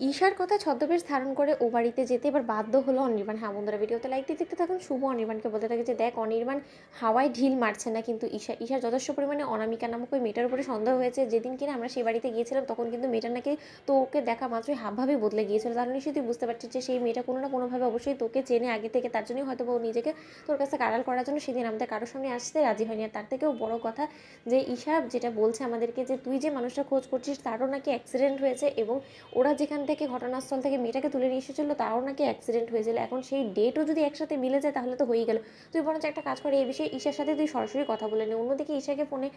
ঈশার কথা ছদ্মবেশ ধারণ করে ও বাড়িতে যেতে এবার বাধ্য হলো অনির্বাণ। হ্যাঁ বন্ধুরা, ভিডিওতে লাইক দিয়ে দেখতে থাকুন। শুভ অনির্বাণকে বলতে থাকে যে দেখ অনির্বাণ হাওয়ায় ঢিল মারছে না, কিন্তু ঈশার যথেষ্ট পরিমাণে অনামিকা নামক ওই মেয়েটার উপরে সন্দেহ হয়েছে। যেদিন কিনা আমরা সেই বাড়িতে গিয়েছিলাম তখন কিন্তু মেয়েটা নাকি তোকে দেখা মাত্রই হাবভাবে বদলে গিয়েছিল। তার নিশ্চয়ই তুই বুঝতে পারছিস যে সেই মেয়েটা কোনো না কোনোভাবে অবশ্যই তোকে চেনে আগে থেকে, তার জন্যই হয়তো ও নিজেকে তোর কাছে আড়াল করার জন্য সেদিন আমাদের কারোর সামনে আসতে রাজি হয়নি। আর তার থেকেও বড় কথা যে ঈশা যেটা বলছে আমাদেরকে যে তুই যে মানুষটা খোঁজ করছিস তারও নাকি অ্যাক্সিডেন্ট হয়েছে, এবং ওরা যেখান থেকে ঘটনাস্থল থেকে মেয়েটাকে তুলে নিয়ে এসেছিলো তারও নাকি অ্যাক্সিডেন্ট হয়েছিল। এখন সেই ডেটও যদি একসাথে মিলে যায় তাহলে তো হয়েই গেল। তুই বরঞ্চ একটা কাজ করে এই বিষয়ে ঈশার সাথে তুই সরাসরি কথা বলে নে। অন্যদিকে ঈশাকে ফোনে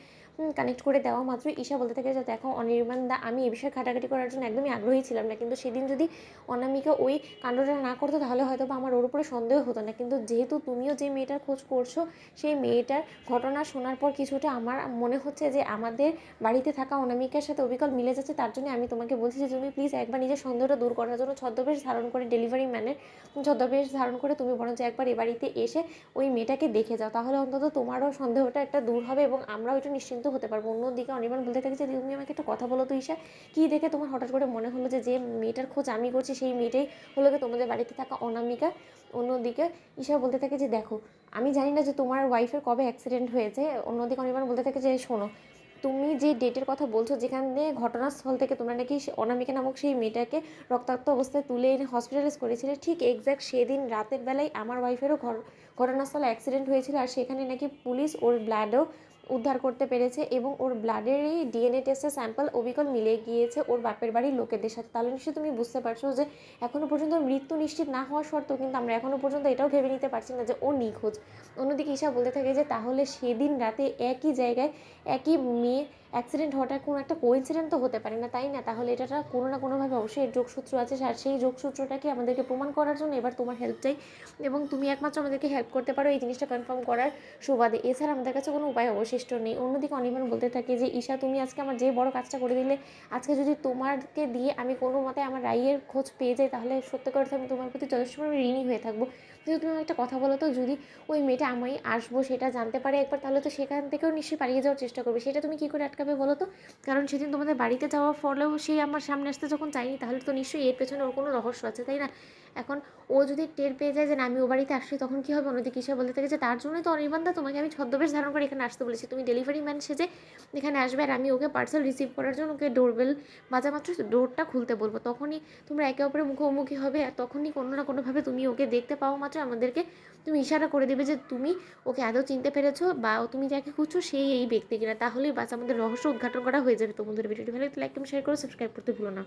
কানেক্ট করে দেওয়া মাত্রই ঈশা বলতে থাকে যে দেখো অনির্বাণ দা, আমি এই বিষয়ে ঘাটাঘাটি করার জন্য একদমই আগ্রহী ছিলাম না, কিন্তু সেদিন যদি অনামিকা ওই কাণ্ডটা না করতো তাহলে হয়তো বা আমার ওর উপরে সন্দেহ হতো না। কিন্তু যেহেতু তুমিও যে মেয়েটার খোঁজ করছো, সেই মেয়েটার ঘটনা শোনার পর কিছুটা আমার মনে হচ্ছে যে আমাদের বাড়িতে থাকা অনামিকার সাথে অবিকল মিলে যাচ্ছে। তার জন্য আমি তোমাকে বলছি যে তুমি প্লিজ একবার নিজের সন্দেহটা দূর করার জন্য ছদ্মবেশ ধারণ করে, ডেলিভারি ম্যানের ছদ্মবেশ ধারণ করে তুমি বরঞ্চ একবার এ বাড়িতে এসে ওই মেয়েটাকে দেখে যাও। তাহলে অন্তত তোমারও সন্দেহটা একটা দূর হবে এবং আমরাও একটু নিশ্চিন্ত হতে পারবো। অন্যদিকে অনির্বাণ বলতে থাকে যে তুমি আমাকে একটা কথা বলো তো ঈশা, কী দেখে তোমার হঠাৎ করে মনে হলো যে যে মেয়েটার খোঁজ আমি করছি সেই মেয়েটাই হলো কি তোমাদের বাড়িতে থাকা অনামিকা? অন্যদিকে ঈশা বলতে থাকে যে দেখো আমি জানি না যে তোমার ওয়াইফের কবে অ্যাক্সিডেন্ট হয়েছে। অন্যদিকে অনির্বাণ বলতে থাকে যে শোনো, তুমি যে ডেটের কথা বলছো যেখানে ঘটনাস্থল থেকে তোমরা নাকি অনামিকা নামক সেই মেয়েটাকে রক্তাক্ত অবস্থায় তুলে এনে হসপিটালাইজ করেছিলে, ঠিক এক্স্যাক্ট সেদিন রাতের বেলায় আমার ওয়াইফেরও ঘটনাস্থলে অ্যাক্সিডেন্ট হয়েছিল। আর সেখানে নাকি পুলিশ ওর ব্লাডও উদ্ধার করতে পেরেছে এবং ওর ব্লাডেরই ডিএনএ টেস্টের স্যাম্পল অবিকল মিলে গিয়েছে ওর বাপের বাড়ির লোকেদের সাথে। তাহলে নিশ্চয়ই তুমি বুঝতে পারছো যে এখনও পর্যন্ত মৃত্যু নিশ্চিত না হওয়া সত্ত্বেও কিন্তু আমরা এখনও পর্যন্ত এটাও ভেবে নিতে পারছি না যে ও নিখোঁজ। অন্যদিকে ঈশা বলতে থাকে যে তাহলে সেদিন রাতে একই জায়গায় একই মেয়ে অ্যাক্সিডেন্ট হওয়াটা কোনো একটা কোইন্সিডেন্ট তো হতে পারে না, তাই না? তাহলে এটা কোনো না কোনোভাবে অবশ্যই এর যোগসূত্র আছে। আর সেই যোগসূত্রটাকে আমাদেরকে প্রমাণ করার জন্য এবার তোমার হেল্প চাই, এবং তুমি একমাত্র আমাদেরকে হেল্প করতে পারো এই জিনিসটা কনফার্ম করার সুবাদে। এছাড়া আমাদের কাছে কোনো উপায় অবশিষ্ট নেই। অন্যদিকে অনির্বাণ বলতে থাকে যে ঈশা তুমি আজকে আমার যে বড় কাজটা করে দিলে, আজকে যদি তোমাকে দিয়ে আমি কোনো মতে আমার রাইয়ের খোঁজ পেয়ে যাই তাহলে সত্যি করে আমি তোমার প্রতি যথেষ্ট পরিমাণে ঋণী হয়ে থাকবো। কিন্তু তুমি একটা কথা বলো তো, যদি ওই মেয়েটা আমি আসবো সেটা জানতে পারে একবার, তাহলে তো সেখান থেকেও নিশ্চয়ই পালিয়ে যাওয়ার চেষ্টা করবে। সেটা তুমি কী করে আটকাবে বলো তো? কারণ সেদিন তোমাদের বাড়িতে যাওয়ার ফলেও সে আমার সামনে আসতে যখন চাইনি, তাহলে তো নিশ্চয়ই এর পেছনে ওর কোনো রহস্য আছে, তাই না? এখন ও যদি টের পেয়ে যায় যে না আমি ও বাড়িতে আসছি, তখন কী হবে? অন্যদিকে ঈশা বলতে থাকে যে তার জন্যই তো অনির্বাণ দা তোমাকে আমি ছদ্মবেশ ধারণ করে এখানে আসতে বলেছি। তুমি ডেলিভারি ম্যান সেজে এখানে আসবে আর আমি ওকে পার্সেল রিসিভ করার জন্য ওকে ডোরবেল বাজা মাত্র ডোরটা খুলতে বলবো। তখনই তোমরা একে অপরের মুখোমুখি হবে, আর তখনই কোনো না কোনোভাবে তুমি ওকে দেখতে পাও মাত্র আমাদেরকে তুমি ইশারা করে দেবে যে তুমি ওকে আদৌ চিনতে পেরেছো বা তুমি যাকে খুঁজছো সেই এই ব্যক্তি কিনা। তাহলেই বাস আমাদের রহস্য উদ্ঘাটন করা হয়ে যাবে। তোমাদের ভিডিওটি ভালো লাগলে লাইক এবং শেয়ার করো, সাবস্ক্রাইব করতে ভুলো না।